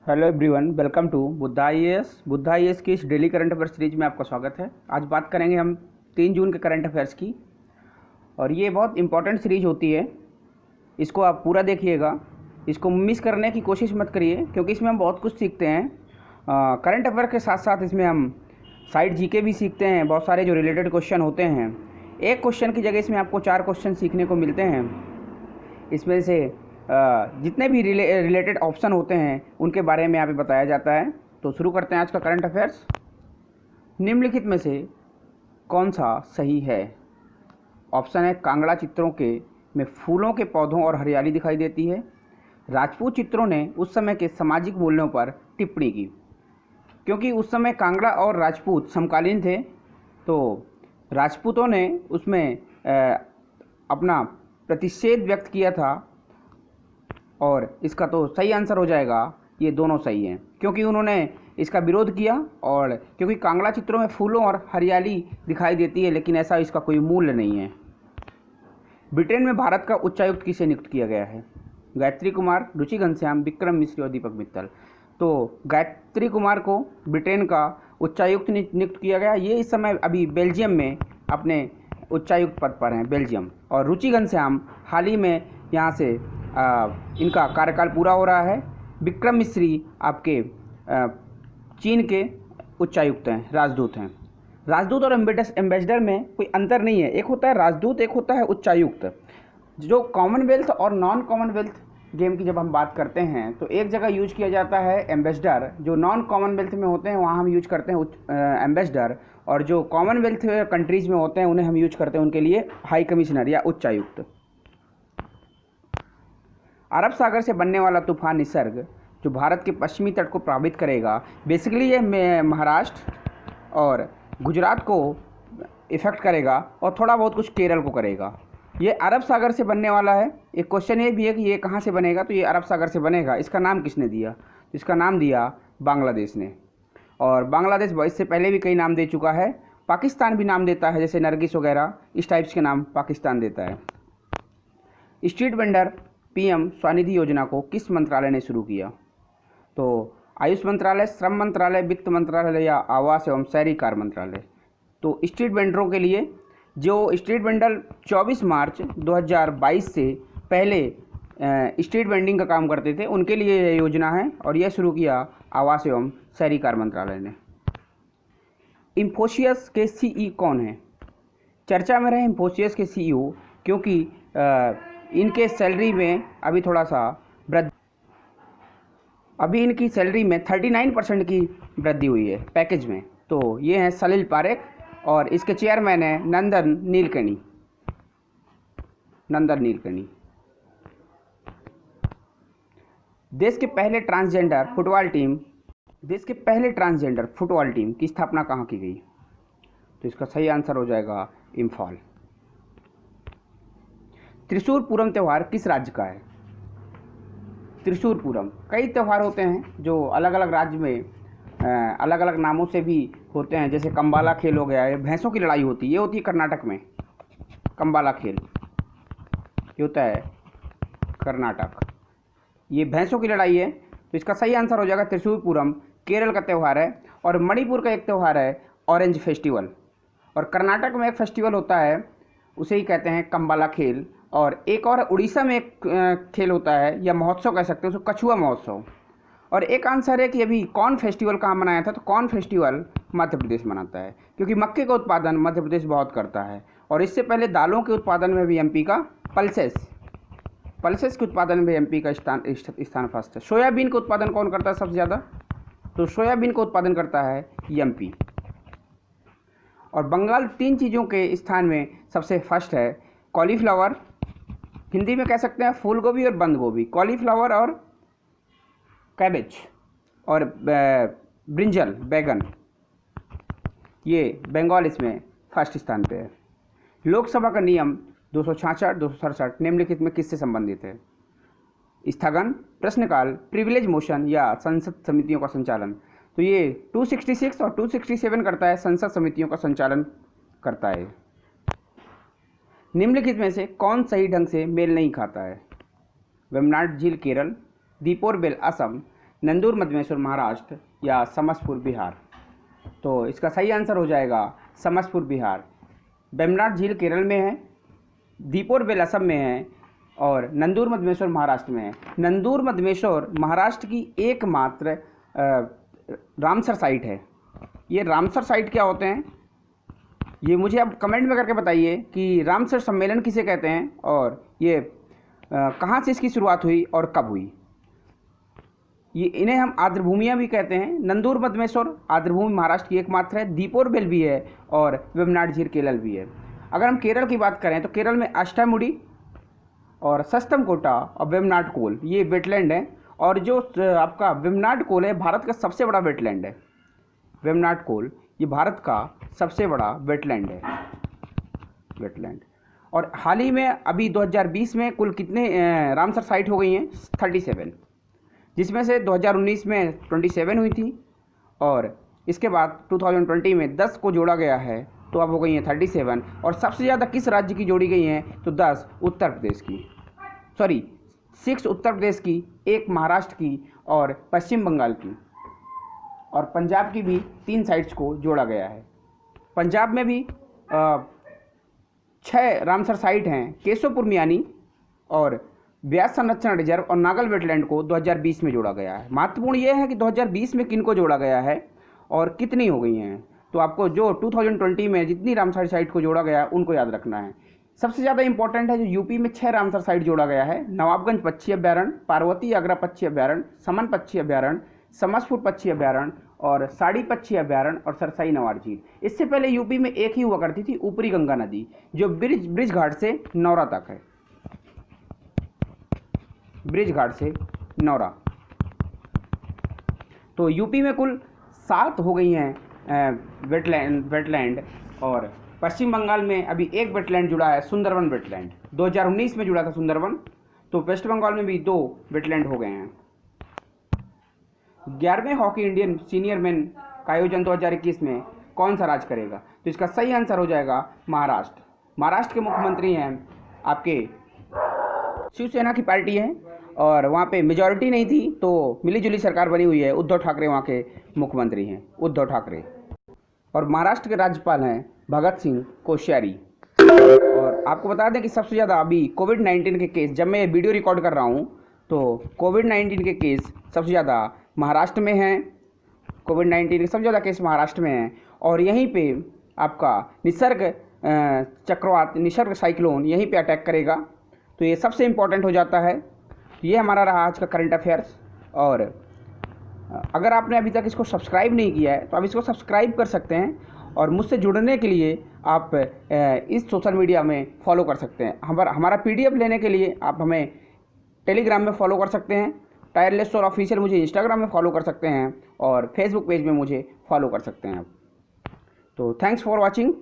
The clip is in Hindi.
Hello everyone, welcome to Buddha IAS की इस डेली करंट अफेयर सीरीज में आपका स्वागत है। आज बात करेंगे हम 3 जून के करंट अफेयर्स की और ये बहुत इंपॉर्टेंट सीरीज होती है। इसको आप पूरा देखिएगा, इसको मिस करने की कोशिश मत करिए क्योंकि इसमें हम बहुत कुछ सीखते हैं। करंट अफेयर के साथ साथ इसमें हम साइड जीके भी सीखते हैं, बहुत सारे जो रिलेटेड क्वेश्चन होते हैं। एक क्वेश्चन की जगह इसमें आपको 4 क्वेश्चन सीखने को मिलते हैं। इसमें से जितने भी रिलेटेड ऑप्शन होते हैं उनके बारे में यहाँ पे बताया जाता है। तो शुरू करते हैं आज का करंट अफेयर्स। निम्नलिखित में से कौन सा सही है? ऑप्शन है कांगड़ा चित्रों के में फूलों के पौधों और हरियाली दिखाई देती है। राजपूत चित्रों ने उस समय के सामाजिक मूल्यों पर टिप्पणी की। क्योंकि उस समय कांगड़ा और राजपूत समकालीन थे, तो राजपूतों ने उसमें अपना प्रतिषेध व्यक्त किया था और इसका तो सही आंसर हो जाएगा, ये दोनों सही हैं। क्योंकि उन्होंने इसका विरोध किया और क्योंकि कांगड़ा चित्रों में फूलों और हरियाली दिखाई देती है लेकिन ऐसा इसका कोई मूल्य नहीं है। ब्रिटेन में भारत का उच्चायुक्त किसे नियुक्त किया गया है? गायत्री कुमार, रुचि घनश्याम, विक्रम मिश्री और दीपक मित्तल। तो गायत्री कुमार को ब्रिटेन का उच्चायुक्त नियुक्त किया गया। ये इस समय अभी बेल्जियम में अपने उच्चायुक्त पद पर हैं, बेल्जियम। और रुचि घनश्याम हाल ही में यहाँ से इनका कार्यकाल पूरा हो रहा है। विक्रम मिश्री आपके चीन के उच्चायुक्त हैं, राजदूत हैं। राजदूत और एम्बेसडर में कोई अंतर नहीं है, एक होता है राजदूत, एक होता है उच्चायुक्त। जो कॉमनवेल्थ और नॉन कॉमनवेल्थ गेम की जब हम बात करते हैं तो एक जगह यूज किया जाता है एम्बेसडर। जो नॉन कॉमनवेल्थ में होते हैं वहाँ हम यूज करते हैं एम्बेसडर, और जो कॉमनवेल्थ कंट्रीज़ में होते हैं उन्हें हम यूज करते हैं उनके लिए हाई कमिश्नर या उच्चायुक्त। अरब सागर से बनने वाला तूफान निसर्ग जो भारत के पश्चिमी तट को प्रभावित करेगा, बेसिकली ये महाराष्ट्र और गुजरात को इफ़ेक्ट करेगा और थोड़ा बहुत कुछ केरल को करेगा। ये अरब सागर से बनने वाला है। एक क्वेश्चन ये भी है कि ये कहाँ से बनेगा, तो ये अरब सागर से बनेगा। इसका नाम किसने दिया? इसका नाम दिया बांग्लादेश ने। और बांग्लादेश इससे पहले भी कई नाम दे चुका है। पाकिस्तान भी नाम देता है, जैसे नरगिस वगैरह, इस टाइप्स के नाम पाकिस्तान देता है। स्ट्रीट वेंडर पीएम स्वनिधि योजना को किस मंत्रालय ने शुरू किया? तो आयुष मंत्रालय, श्रम मंत्रालय, वित्त मंत्रालय या आवास एवं शहरी कार्य मंत्रालय। तो स्ट्रीट वेंडरों के लिए, जो स्ट्रीट वेंडर 24 मार्च 2022 से पहले स्ट्रीट वेंडिंग का काम करते थे, उनके लिए यह योजना है और यह शुरू किया आवास एवं शहरी कार्य मंत्रालय ने। इन्फोसिस के सीईओ कौन है? चर्चा में रहे इन्फोसिस के सीईओ क्योंकि इनके सैलरी में अभी थोड़ा सा वृद्धि, अभी इनकी सैलरी में 39% की वृद्धि हुई है पैकेज में। तो ये हैं सलिल पारेख और इसके चेयरमैन हैं नंदन नीलकणी। देश के पहले ट्रांसजेंडर फुटबॉल टीम की स्थापना कहाँ की गई? तो इसका सही आंसर हो जाएगा इम्फाल। त्रिशूर पूरम त्यौहार किस राज्य का है? त्रिशूर पूरम, कई त्यौहार होते हैं जो अलग अलग राज्य में अलग अलग नामों से भी होते हैं। जैसे कंबाला खेल हो गया, ये भैंसों की लड़ाई होती है, ये होती है कर्नाटक में। कंबाला खेल ये होता है कर्नाटक, ये भैंसों की लड़ाई है। तो इसका सही आंसर हो जाएगा त्रिशूर पूरम, केरल का त्यौहार है। और मणिपुर का एक त्यौहार है ऑरेंज फेस्टिवल। और कर्नाटक में एक फेस्टिवल होता है, उसे ही कहते हैं कंबाला खेल। और एक और उड़ीसा में एक खेल होता है या महोत्सव कह सकते हैं उसको, कछुआ महोत्सव। और एक आंसर है कि अभी कॉर्न फेस्टिवल कहाँ मनाया था? तो कॉर्न फेस्टिवल मध्य प्रदेश मनाता है क्योंकि मक्के का उत्पादन मध्य प्रदेश बहुत करता है। और इससे पहले दालों के उत्पादन में भी एमपी का पल्सेस के उत्पादन में एमपी का स्थान फर्स्ट है। सोयाबीन का उत्पादन कौन करता है सबसे ज़्यादा? तो सोयाबीन का उत्पादन करता है एमपी। और बंगाल 3 चीज़ों के स्थान में सबसे फर्स्ट है। कॉलीफ्लावर, हिंदी में कह सकते हैं फूल गोभी और बंद गोभी, कॉलीफ्लावर और कैबेज, और ब्रिंजल, बैगन, ये बंगाल इसमें फर्स्ट स्थान पे है। लोकसभा का नियम 266, 267 निम्नलिखित में किससे संबंधित है? स्थगन, प्रश्नकाल, प्रिविलेज मोशन या संसद समितियों का संचालन। तो ये 266 और 267 करता है, संसद समितियों का संचालन करता है। निम्नलिखित में से कौन सही ढंग से मेल नहीं खाता है? वेम्बनाड झील केरल, दीपोर बेल असम, नंदूर मधमेश्वर महाराष्ट्र या समसपुर बिहार? तो इसका सही आंसर हो जाएगा समसपुर बिहार। वेम्बनाड झील केरल में है, दीपोर बेल असम में है और नंदूर मधमेश्वर महाराष्ट्र में है। नंदूर मधमेश्वर महाराष्ट्र की एकमात्र रामसर साइट है। ये रामसर साइट क्या होते हैं, ये मुझे आप कमेंट में करके बताइए कि रामसर सम्मेलन किसे कहते हैं और ये कहाँ से इसकी शुरुआत हुई और कब हुई। ये इन्हें हम आर्द्रभूमियाँ भी कहते हैं। नंदूर मधमेश्वर आर्द्रभूमि महाराष्ट्र की एकमात्र है, दीपोर बेल भी है और वेम्बनाड झील केरल भी है। अगर हम केरल की बात करें तो केरल में अष्टामुडी और सस्तमकोटा और वेम्बनाड कोल ये वेटलैंड है। और जो आपका वेम्बनाड कोल है भारत का सबसे बड़ा वेटलैंड है। वेम्बनाड कोल ये भारत का सबसे बड़ा वेटलैंड है, वेटलैंड। और हाल ही में अभी 2020 में कुल कितने रामसर साइट हो गई हैं? 37, जिसमें से 2019 में 27 हुई थी और इसके बाद 2020 में 10 को जोड़ा गया है, तो अब हो गई हैं 37। और सबसे ज़्यादा किस राज्य की जोड़ी गई हैं? तो 10 उत्तर प्रदेश की, 6 उत्तर प्रदेश की, 1 महाराष्ट्र की और पश्चिम बंगाल की, और पंजाब की भी 3 साइट्स को जोड़ा गया है। पंजाब में भी 6 रामसर साइट हैं, केशवपुर मियानी और ब्यास संरक्षण रिजर्व और नागल वेटलैंड को 2020 में जोड़ा गया है। महत्वपूर्ण यह है कि 2020 में किन को जोड़ा गया है और कितनी हो गई हैं। तो आपको जो 2020 में जितनी रामसर साइट को जोड़ा गया है उनको याद रखना है। सबसे ज़्यादा इंपॉर्टेंट है जो यूपी में 6 रामसर साइट जोड़ा गया है, नवाबगंज पक्षी अभ्यारण्य, पार्वती आगरा पक्षी अभ्यारण्य, समन पक्षी अभ्यारण्य, समसपुर पक्षी अभ्यारण्य और साड़ी पक्षी अभ्यारण्य और सरसाई नवार झील। इससे पहले यूपी में एक ही हुआ करती थी, ऊपरी गंगा नदी, जो ब्रिज घाट से नौरा तक है, ब्रिज घाट से नौरा। तो यूपी में कुल 7 हो गई हैं वेटलैंड और पश्चिम बंगाल में अभी 1 वेटलैंड जुड़ा है, सुंदरवन वेटलैंड। 2019 में जुड़ा था सुंदरवन। तो वेस्ट बंगाल में भी 2 वेटलैंड हो गए हैं। 11वें हॉकी इंडियन सीनियर मेन का आयोजन 2021 में कौन सा राज्य करेगा? तो इसका सही आंसर हो जाएगा महाराष्ट्र। महाराष्ट्र के मुख्यमंत्री हैं आपके शिवसेना की पार्टी है और वहाँ पे मेजॉरिटी नहीं थी, तो मिलीजुली सरकार बनी हुई है। उद्धव ठाकरे वहाँ के मुख्यमंत्री हैं, उद्धव ठाकरे। और महाराष्ट्र के राज्यपाल हैं भगत सिंह कोश्यारी। और आपको बता दें कि सबसे ज़्यादा अभी कोविड-19 के केस, जब मैं वीडियो रिकॉर्ड कर रहा हूँ तो कोविड-19 के केस सबसे ज़्यादा महाराष्ट्र में हैं। कोविड-19 के सबसे ज़्यादा केस महाराष्ट्र में हैं और यहीं पे आपका निसर्ग चक्रवात, निसर्ग साइक्लोन यहीं पे अटैक करेगा। तो ये सबसे इम्पोर्टेंट हो जाता है। ये हमारा रहा आज का करंट अफेयर्स। और अगर आपने अभी तक इसको सब्सक्राइब नहीं किया है तो आप इसको सब्सक्राइब कर सकते हैं और मुझसे जुड़ने के लिए आप इस सोशल मीडिया में फॉलो कर सकते हैं। हमारा PDF लेने के लिए आप हमें टेलीग्राम में फॉलो कर सकते हैं, टायरलेस और ऑफिशियल मुझे इंस्टाग्राम में फॉलो कर सकते हैं और फेसबुक पेज में मुझे फॉलो कर सकते हैं। तो थैंक्स फॉर वॉचिंग।